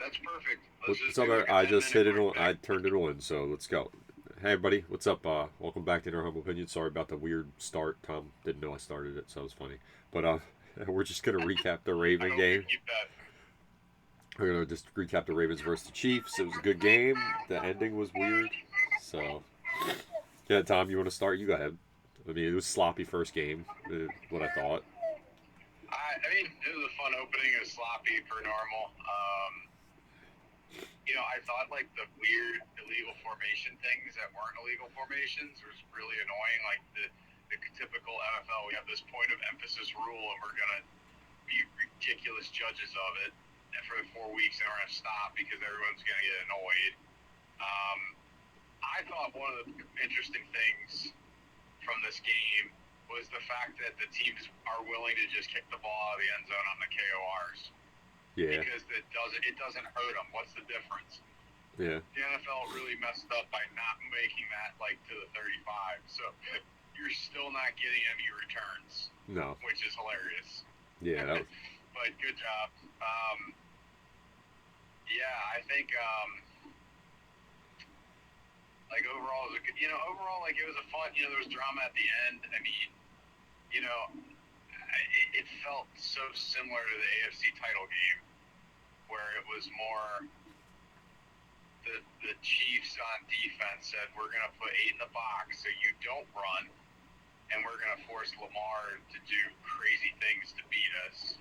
that's perfect. Let's just What's up? do like a I 10 just minute hit it quick on. pick. I turned it on, so let's go. Hey, buddy, what's up? Welcome back to Inner Humble Opinion. Sorry about the weird start. Tom didn't know I started it, so it was funny. But we're just gonna recap the I Raven hope you game. keep that. We're gonna just recap the Ravens versus the Chiefs. It was a good game. The ending was weird. So, yeah, Tom, you want to start? You go ahead. I mean, it was sloppy first game. What I thought. I mean, it was a fun opening. It was sloppy per normal. I thought like the weird illegal formation things that weren't illegal formations was really annoying. Like the typical NFL, we have this point of emphasis rule, and we're gonna be ridiculous judges of it. And for the 4 weeks, and we're gonna stop because everyone's gonna get annoyed. Um, I thought one of the interesting things from this game was the fact that the teams are willing to just kick the ball out of the end zone on the KORs Yeah. because it doesn't hurt them. What's the difference? Yeah. The NFL really messed up by not making that like to the 35. So you're still not getting any returns, No. which is hilarious. Yeah. But good job. Yeah, I think like overall it was overall like it was a fun. There was drama at the end. I mean, it felt so similar to the AFC title game where it was more the Chiefs on defense said we're going to put 8 in the box so you don't run, and we're going to force Lamar to do crazy things to beat us.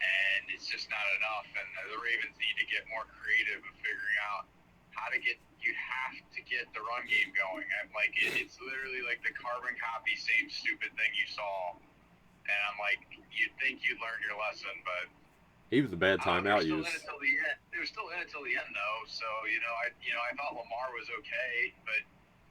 And it's just not enough. And the Ravens need to get more creative in figuring out how to get. You have to get the run game going. And like it's literally like the carbon copy, same stupid thing you saw. And I'm like, you'd think you'd learn your lesson, but He was a bad they were timeout still in use. it till the end. They were still in it till the end, though. So I thought Lamar was okay, but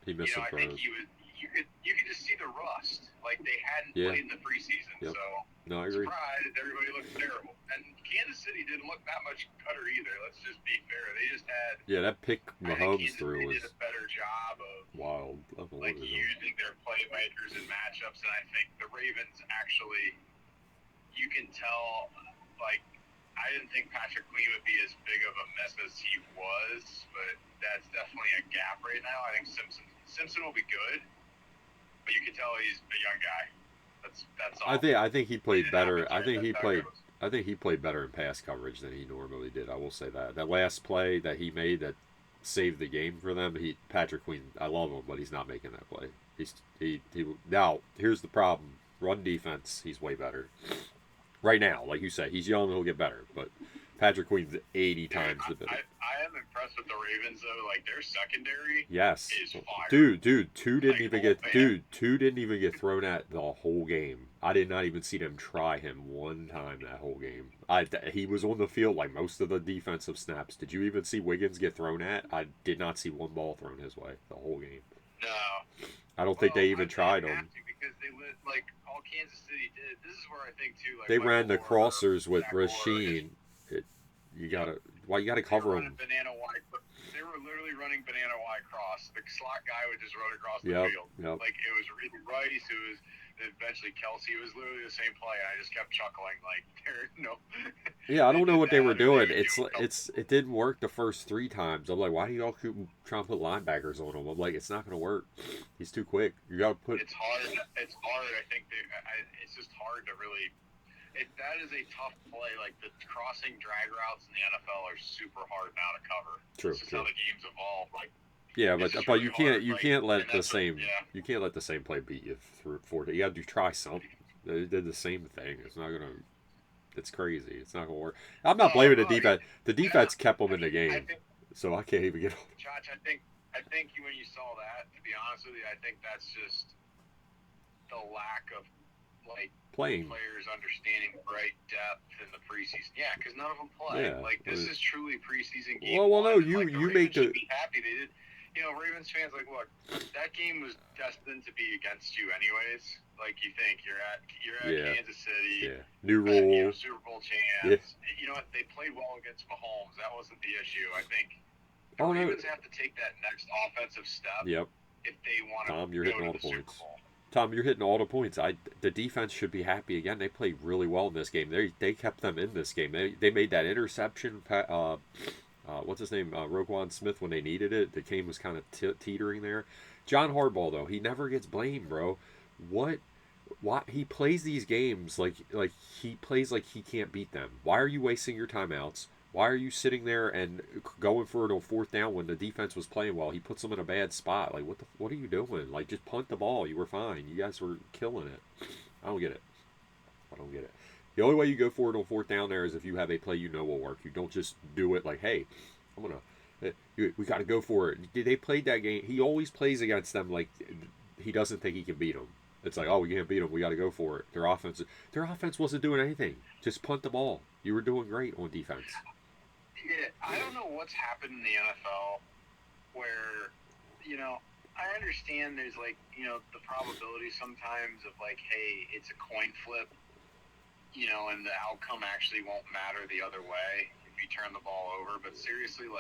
He missed some I think throws. he was. You could just see the rust, like they hadn't Yeah. played in the preseason. Yep. So No, I agree. surprised, everybody looked terrible, and Kansas City didn't look that much better either. Let's just be fair. They just had. Yeah, that pick I think Mahomes Kansas threw City did was a better job of wild. I don't know what like it is. using their playmakers and matchups, and I think the Ravens actually. You can tell, like. I didn't think Patrick Queen would be as big of a mess as he was, but that's definitely a gap right now. I think Simpson will be good, but you can tell he's a young guy. That's all. I think he He played didn't have a better. turn. That's how it goes. I think he played better in pass coverage than he normally did. I will say that. That last play that he made that saved the game for them. Patrick Queen. I love him, but he's not making that play. He now here's the problem. Run defense. He's way better right now. Like you say, he's young. He'll get better, but Patrick Queen's 80 Dude, times the better. I am impressed with the Ravens though. Like their secondary Yes, is fire. dude, two didn't Like even oh get man, two didn't even get thrown at the whole game. I did not even see them try him one time that whole game. He was on the field like most of the defensive snaps. Did you even see Wiggins get thrown at? I did not see one ball thrown his way the whole game. no. I don't think Well, they even they tried didn't him. have to because they went like all Kansas City did. This is where I think too, like They ran Michael the Orr, crossers with Zach Orr is. Rasheen. It, you Yep. gotta why you gotta They were cover running him. banana Y. They were literally running banana Y cross. The slot guy would just run across the Yep, field. yep. Like it was Rice. It was eventually Kelsey. It was literally the same play. And I just kept chuckling. Like there's no. Yeah, I They don't know did what they were that, or they doing. would do. It didn't work the first three times. I'm like, why do y'all keep trying to put linebackers on him? I'm like, it's not gonna work. He's too quick. You gotta put. It's hard. It's hard. I think it's just hard to really. That is a tough play. Like the crossing drag routes in the NFL are super hard now to cover. True, It's just how true. the game's evolved. Like Yeah, it's just but really hard. you Like can't and let the that's what, same yeah. you can't let the same play beat you through 40. You got to try something. They did the same thing. It's not gonna. It's crazy. It's not gonna work. I'm not blaming the Oh yeah. defense. The Yeah. defense kept them I in the mean, I game, think, so I can't even get Josh. I think when you saw that, to be honest with you, I think that's just the lack of like playing. players understanding the right depth in the preseason. Yeah, because none of them play. Yeah. Like this is truly preseason game Well, no. one. And, like the You make Ravens the. should be happy they did. Ravens fans like, look, that game was destined to be against you anyways. Like you think you're at Yeah. Kansas City. Yeah. New rule. Super Bowl Yeah. chance. You know what? They played well against Mahomes. That wasn't the issue. I think the Oh no. Ravens have to take that next offensive step Yep. if they want to Tom, you're go hitting to all the the Super points. Bowl. Tom, you're hitting all the points. The defense should be happy again. They played really well in this game. They kept them in this game. They made that interception. What's his name? Roquan Smith when they needed it. The game was kind of teetering there. John Harbaugh though, he never gets blamed, bro. What? Why he plays these games like he plays like he can't beat them? Why are you wasting your timeouts? Why are you sitting there and going for it on fourth down when the defense was playing well? He puts them in a bad spot. Like, what are you doing? Like, just punt the ball. You were fine. You guys were killing it. I don't get it. I don't get it. The only way you go for it on fourth down there is if you have a play you know will work. You don't just do it like, hey, I'm gonna. We got to go for it. They played that game. He always plays against them like he doesn't think he can beat them. It's like, oh, we can't beat them. We got to go for it. Their offense wasn't doing anything. Just punt the ball. You were doing great on defense. Yeah, I don't know what's happened in the NFL where, I understand there's the probability sometimes of hey, it's a coin flip, and the outcome actually won't matter the other way if you turn the ball over. But seriously,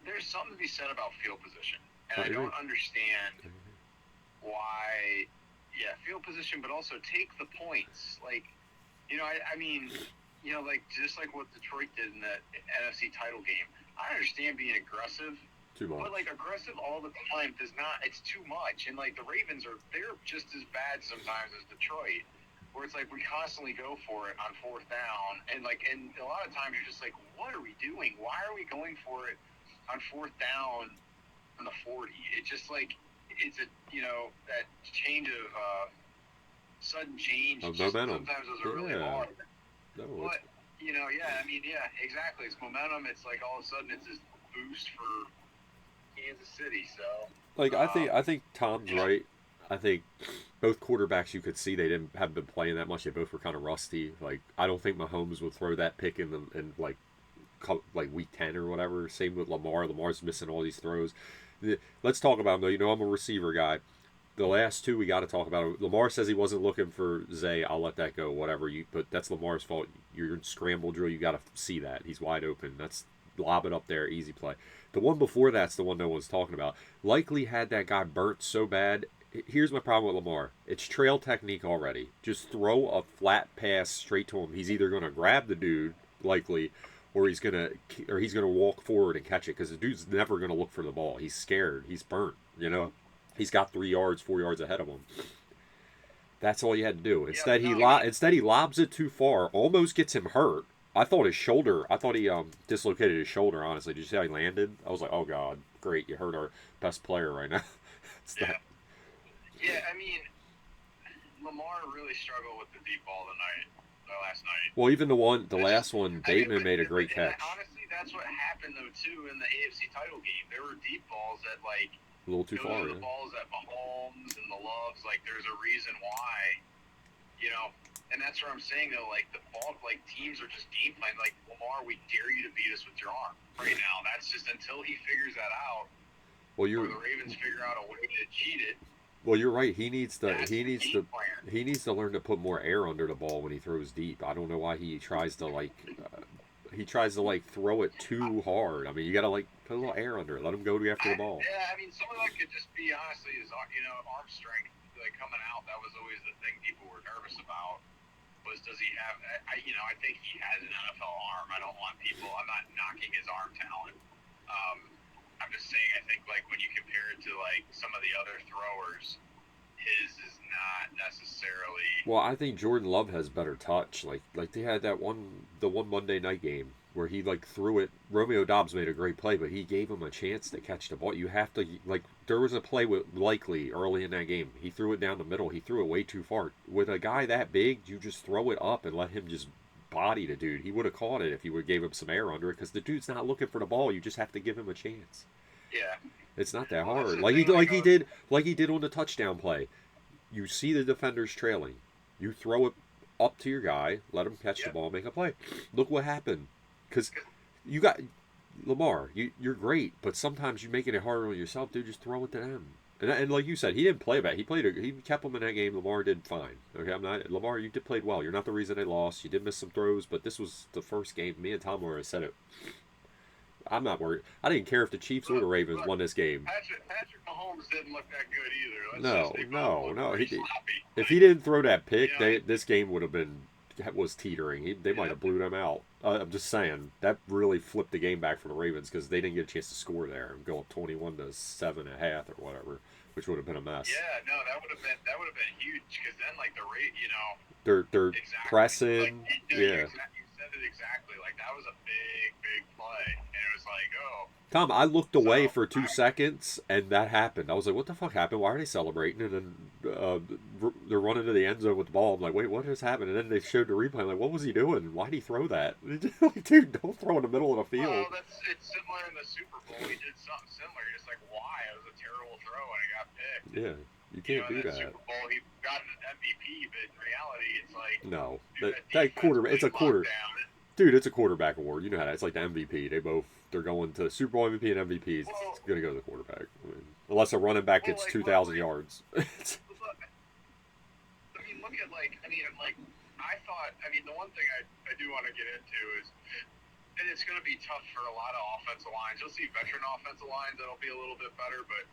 there's something to be said about field position. And I don't understand why, field position, but also take the points. Just like what Detroit did in the NFC title game. I understand being aggressive, Too much. but aggressive all the time does not. It's too much. And the Ravens they're just as bad sometimes as Detroit, where it's we constantly go for it on fourth down, and a lot of times you're just what are we doing? Why are we going for it on fourth down on the 40? It's just it's a that change of sudden change. Of momentum. Sometimes those are really hard. No, But exactly. It's momentum. It's all of a sudden it's this boost for Kansas City. So I think Tom's right. I think both quarterbacks you could see they didn't have been playing that much. They both were kind of rusty. I don't think Mahomes would throw that pick in week 10 or whatever. Same with Lamar. Lamar's missing all these throws. Let's talk about him though. I'm a receiver guy. The last two we got to talk about. Lamar says he wasn't looking for Zay. I'll let that go. Whatever but that's Lamar's fault. You're in scramble drill. You got to see that he's wide open. That's lob it up there, easy play. The one before that's the one no one's talking about. Likely had that guy burnt so bad. Here's my problem with Lamar. It's trail technique already. Just throw a flat pass straight to him. He's either gonna grab the dude likely, or he's gonna walk forward and catch it because the dude's never gonna look for the ball. He's scared. He's burnt. He's got 3 yards, 4 yards ahead of him. That's all you had to do. Instead, he lobs it too far, almost gets him hurt. I thought he dislocated his shoulder, honestly. Did you see how he landed? I was like, oh, God, great. You hurt our best player right now. Lamar really struggled with the deep ball last night. Well, even the last one, Bateman made a great catch. Honestly, that's what happened, though, too, in the AFC title game. There were deep balls that, a little too far. The balls at Mahomes and the Loves, there's a reason why, and that's what I'm saying though. The ball, teams are just game playing. Lamar, we dare you to beat us with your arm right now. That's just until he figures that out. Or the Ravens figure out a way to cheat it. Well, you're right. He needs to learn to put more air under the ball when he throws deep. I don't know why he tries to throw it too hard. I mean, you got to put a little air under it. Let him go after the ball. Yeah, some of that could just be honestly his arm strength coming out. That was always the thing people were nervous about. Does he have? I think he has an NFL arm. I'm not knocking his arm talent. I'm just saying I think when you compare it to some of the other throwers, his is not necessarily. Well, I think Jordan Love has better touch. They had the one Monday night game where he threw it. Romeo Doubs made a great play, but he gave him a chance to catch the ball. You have to there was a play with Likely early in that game. He threw it down the middle. He threw it way too far. With a guy that big, you just throw it up and let him just body the dude. He would have caught it if you would gave him some air under it because the dude's not looking for the ball. You just have to give him a chance. Yeah. It's not that hard. Like he did on the touchdown play. You see the defenders trailing. You throw it up to your guy, let him catch the ball, make a play. Look what happened. Because you got Lamar, you're great, but sometimes you're making it harder on yourself, dude. Just throw it to them. And like you said, he didn't play bad. He kept them in that game. Lamar did fine. Okay, Lamar. You played well. You're not the reason they lost. You did miss some throws, but this was the first game. Me and Tom Moore said it. I'm not worried. I didn't care if the Chiefs or the Ravens Look, won this game. Patrick Mahomes didn't look that good either. Let's just No, they both no, looked no. pretty sloppy. If he Like, didn't throw that you pick, know, this game would have been was teetering. They might yeah, have blew them out. I'm just saying that really flipped the game back for the Ravens because they didn't get a chance to score there and go up 21-7 at half or whatever, which would have been a mess. yeah, no, that would have been huge because then like the rate, They're exactly, like pressing. no, Yeah, you said it exactly. Like that was a big play, and it was like, oh, Tom, I looked so away for two I, seconds, and that happened. I was like, "What the fuck happened? Why are they celebrating?" And then they're running to the end zone with the ball. I'm like, "Wait, what just happened?" And then they showed the replay. I'm like, "What was he doing? Why did he throw that?" Like, dude, don't throw in the middle of the field. well, it's similar in the Super Bowl. He did something similar. You're just like, why? It was a terrible throw, and it got picked. Yeah, you You can't know, in do that that. Super Bowl, he got an MVP, but in reality, it's like, No, dude, that that defense quarter. It's played a quarter. lockdown. Dude, it's a quarterback award. You know how that. It's like the MVP. They're going to Super Bowl MVP and MVP. It's Well, going to go to the quarterback. I mean, unless a running back well, gets like, 2,000 yards. look, I mean, look at like I thought. I mean, the one thing I do want to get into is, and it's going to be tough for a lot of offensive lines. You'll see veteran offensive lines that'll be a little bit better, but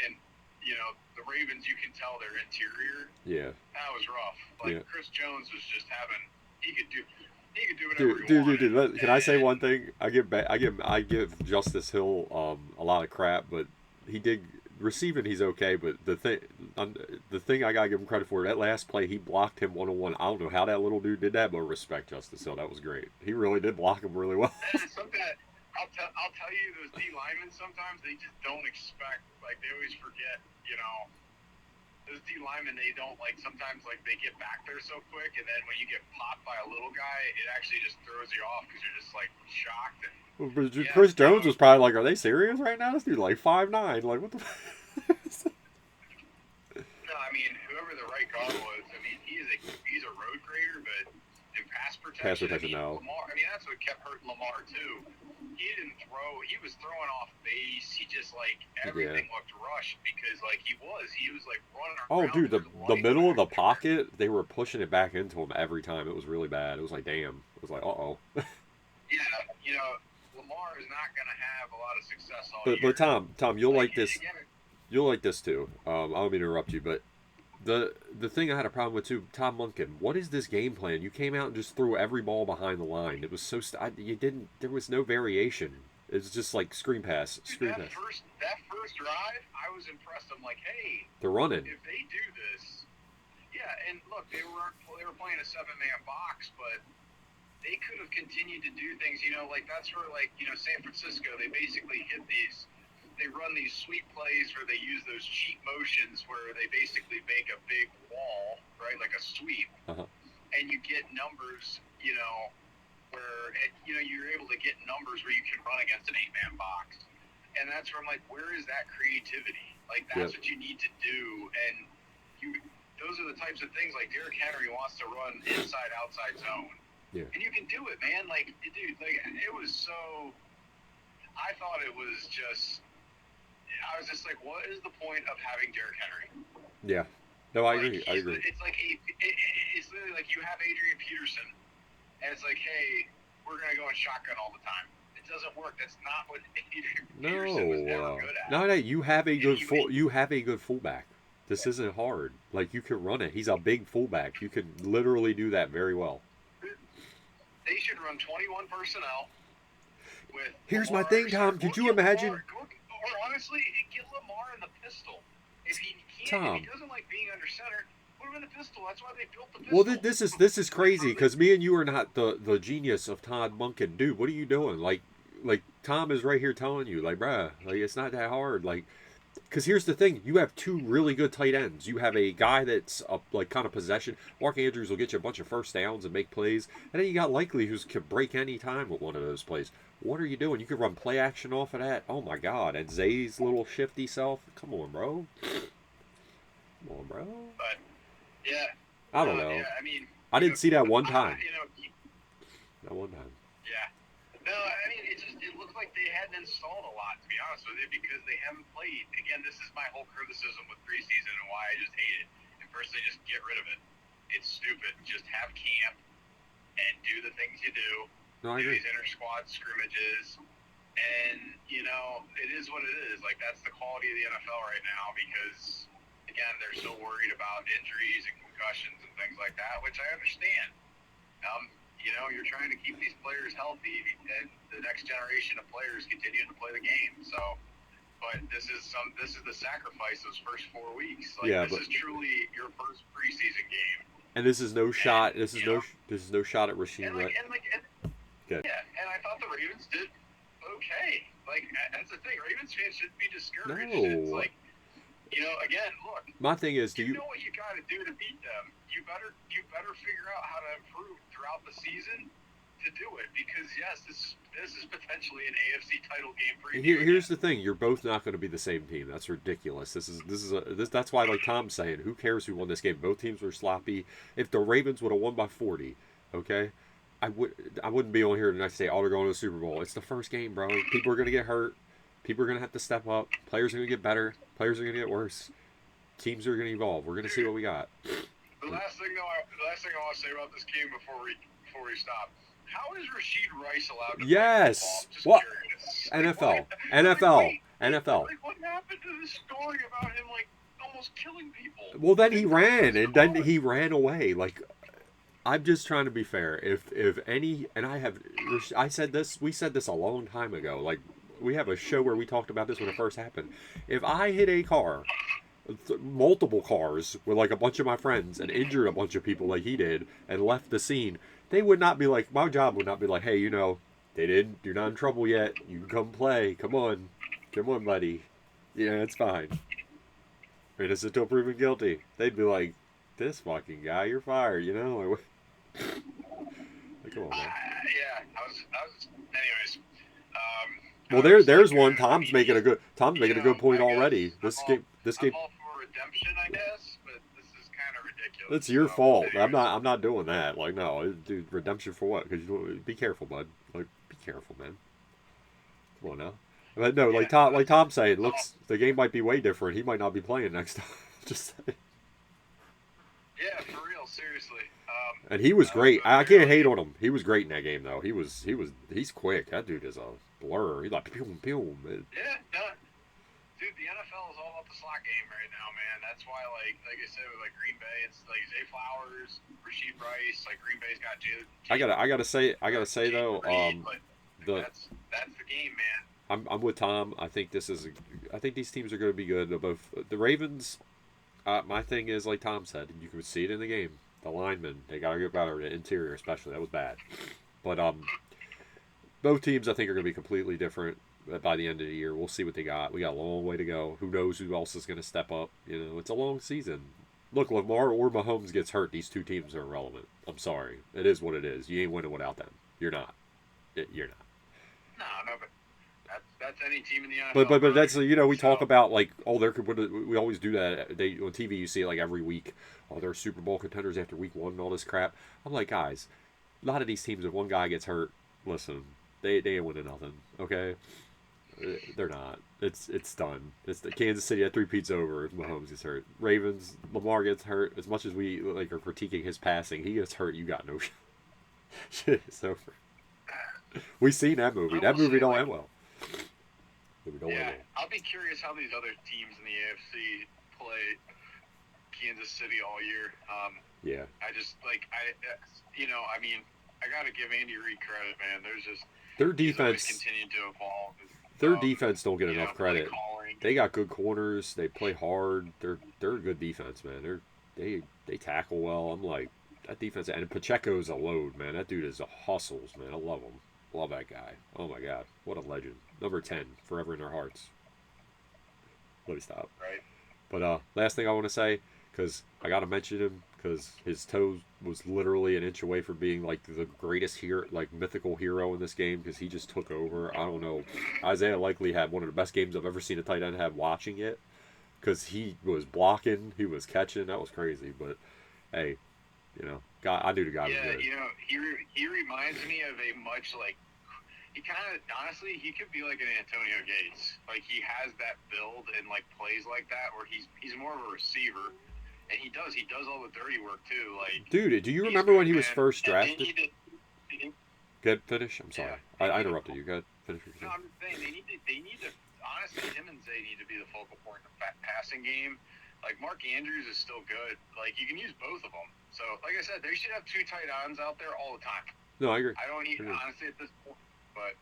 and the Ravens, you can tell their interior. Yeah. That was rough. Like Yeah. Chris Jones was just having. He could do whatever he Dude. wanted. Can I say one thing? I give Justice Hill a lot of crap, but he did receiving. He's okay, but the thing I gotta give him credit for that last play, he blocked him 1-on-1. I don't know how that little dude did that, but respect Justice Hill. That was great. He really did block him really well. Sometimes I'll tell you, those D linemen sometimes they just don't expect. Like they always forget. Those D linemen, they don't sometimes they get back there so quick, and then when you get popped by a little guy, it actually just throws you off because you're just shocked. And But yeah, Chris Jones was probably like, "Are they serious right now? This dude like 5'9". Like what the?" no, I mean whoever the right guard was, I mean he's a road grader, but in pass protection, No. Lamar. I mean that's what kept hurting Lamar too. He didn't throw. He was throwing off base. He just everything looked rushed because he was running around. Oh, dude, the middle of the pocket, they were pushing it back into him every time. It was really bad. It was like, damn. It was like, uh-oh. Yeah, Lamar is not going to have a lot of success all year. But Tom, you'll like this. Again, You'll like this too. I don't mean to interrupt you, but the thing I had a problem with too, Tom Munkin. What is this game plan? You came out and just threw every ball behind the line. It was so you didn't. There was no variation. It's just like screen pass, screen pass. That first drive, I was impressed. I'm like, hey, they're running. If they do this, yeah. And look, they were playing a 7-man box, but they could have continued to do things. That's where San Francisco, they basically hit these. They run these sweep plays where they use those cheat motions where they basically make a big wall, right, like a sweep, and you get numbers, where you're able to get numbers where you can run against an 8-man box, and that's where I'm like, where is that creativity? That's what you need to do, and those are the types of things Derrick Henry wants to run inside outside zone, and you can do it, man. Dude, it was so. I thought it was just. I was just like, what is the point of having Derrick Henry? Yeah. No, I agree. I agree. It's it's literally like you have Adrian Peterson, and it's like, hey, we're going to go in shotgun all the time. It doesn't work. That's not what Adrian Peterson was ever good at. No, you have a good you have a good fullback. This isn't hard. You can run it. He's a big fullback. You can literally do that very well. They should run 21 personnel with Here's my thing, Tom. Could you imagine? Or honestly, get Lamar in the pistol. If he doesn't like being under center, put him in the pistol. That's why they built the pistol. Well, this is crazy because me and you are not the genius of Todd Monken. Dude, what are you doing? Like Tom is right here telling you, bruh, it's not that hard. Because here's the thing, you have two really good tight ends. You have a guy that's kind of possession. Mark Andrews will get you a bunch of first downs and make plays, and then you got Likely who can break any time with one of those plays. What are you doing? You could run play action off of that. Oh my God! And Zay's little shifty self. Come on, bro. But yeah, I don't know. Yeah, I mean, I didn't see that one time. That one time. Yeah. No, I mean, it looked like they hadn't installed a lot, to be honest with you, because they haven't played. Again, this is my whole criticism with preseason and why I just hate it. And personally, just get rid of it. It's stupid. Just have camp and do the things you do. No, I do agree. these inter-squad scrimmages And, it is what it is. Like, that's the quality of the NFL right now because, again, they're so worried about injuries and concussions and things like that, which I understand. You're trying to keep these players healthy and the next generation of players continuing to play the game. So, but this is the sacrifice those first 4 weeks. Like, Yeah, this but is truly your first preseason game. and this is no shot. And, This is no shot at Rasheed. and Right? Good. yeah, and I thought the Ravens did okay. Like, that's the thing. Ravens fans shouldn't be discouraged. It's No. like, again, look. My thing is, do You you? know what you got to do to beat them. You better figure out how to improve throughout the season to do it. Because yes, this is potentially an AFC title game for you. Here's the thing: you're both not going to be the same team. That's ridiculous. That's why, like Tom's saying, who cares who won this game? Both teams were sloppy. If the Ravens would have won by 40, okay, I wouldn't be on here the next day. Oh, they're going to the Super Bowl. It's the first game, bro. People are going to get hurt. People are going to have to step up. Players are going to get better. Players are going to get worse. Teams are going to evolve. We're going to see what we got. The last thing I want to say about this game before we stop. How is Rasheed Rice allowed to Yes. play football? Just What? curious. NFL. Like, NFL. Like, what happened to this story about him almost killing people? Well, then he ran, and then he ran away. Like, I'm just trying to be fair. If any, and I said this. We said this a long time ago. Like, we have a show where we talked about this when it first happened. If I hit a car, multiple cars with like a bunch of my friends and injured a bunch of people like he did and left the scene, they would not be like, my job would not be like, hey, you're not in trouble yet. You can come play. Come on, buddy. Yeah, it's fine. Innocent until proven guilty. They'd be like, this fucking guy, you're fired. Like, come on, man. Yeah, I was. Anyways, Well, there's one. Tom's making a good point already. This game. I'm all for redemption, I guess, but this is kind of ridiculous. It's your So, fault. anyways. I'm not doing that. Like, no, dude, redemption for what? Because be careful, bud. Like, be careful, man. Come on now. But no, like Tom saying, looks the game might be way different. He might not be playing next time. Just saying. Yeah, for real, seriously. And he was great. I can't hate on him. He was great in that game, though. He's quick. That dude is a blur. He's like pew pew. Yeah, no. Dude, the NFL is all about the slot game right now, man. That's why, like I said, with Green Bay, it's like Zay Flowers, Rasheed Rice. Like, Green Bay's got I gotta say though, that's the game, man. I'm with Tom. I think these teams are going to be good. Both the Ravens. My thing is, like Tom said, you can see it in the game. The linemen, they got to get better. The interior, especially, that was bad. But both teams, I think, are going to be completely different by the end of the year. We'll see what they got. We got a long way to go. Who knows who else is going to step up? It's a long season. Look, Lamar or Mahomes gets hurt, these two teams are irrelevant. I'm sorry. It is what it is. You ain't winning without them. You're not. You're not. No, but that's any team in the NFL. But that's we talk about like we always do that. On TV you see it like every week. Oh, they're Super Bowl contenders after week 1 and all this crap. I'm like, guys, a lot of these teams, if one guy gets hurt, listen, they ain't winning nothing. Okay, they're not. It's done. It's the Kansas City. That three-peat's over if Mahomes gets hurt. Ravens, Lamar gets hurt. As much as we like are critiquing his passing, he gets hurt. You got no shit. It's over. We seen that movie. That movie don't end well. Yeah, I'll be curious how these other teams in the AFC play Kansas City all year. Yeah. I just I got to give Andy Reid credit, man. There's just their defense continuing to evolve. Their defense don't get enough credit. They got good corners. They play hard. They're a good defense, man. They tackle well. I'm like, that defense, and Pacheco's a load, man. That dude is a hustles, man. I love him. Love that guy. Oh my God, what a legend. Number 10, forever in their hearts. Let me stop. Right. But last thing I want to say, because I got to mention him, because his toe was literally an inch away from being like the greatest hero, like mythical hero in this game, because he just took over. I don't know. Isaiah likely had one of the best games I've ever seen a tight end have watching it, because he was blocking, he was catching. That was crazy. But hey, God, I knew the guy was good. He reminds me of a much he kind of, honestly, he could be like an Antonio Gates. Like, he has that build and plays like that where he's more of a receiver, and he does all the dirty work too. Like, dude, do you remember when he was first drafted? Good finish. I'm sorry. Yeah. I interrupted you. Go ahead. Finish what No, you're I'm just saying they need to honestly, him and Zay need to be the focal point of the passing game. Like Mark Andrews is still good. Like you can use both of them. So like I said, they should have two tight ends out there all the time. No, I agree. I don't even honestly at this point, but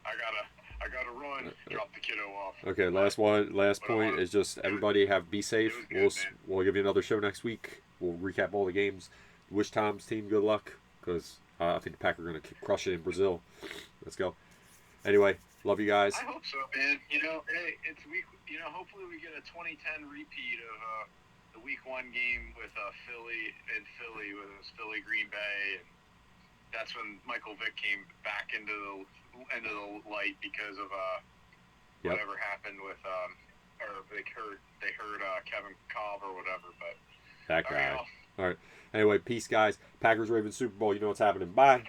I gotta run, drop the kiddo off. Okay, last point is just everybody be safe. We'll give you another show next week. We'll recap all the games. Wish Tom's team good luck because I think the Packers are going to crush it in Brazil. Let's go. Anyway, love you guys. I hope so, man. You know, hey, it's week. You know, hopefully we get a 2010 repeat of the Week 1 game with Philly with Philly Green Bay. And that's when Michael Vick came back into the light because of whatever happened with or they heard Kevin Cobb or whatever. But that guy. All right. Anyway, peace, guys. Packers Ravens Super Bowl. You know what's happening. Bye.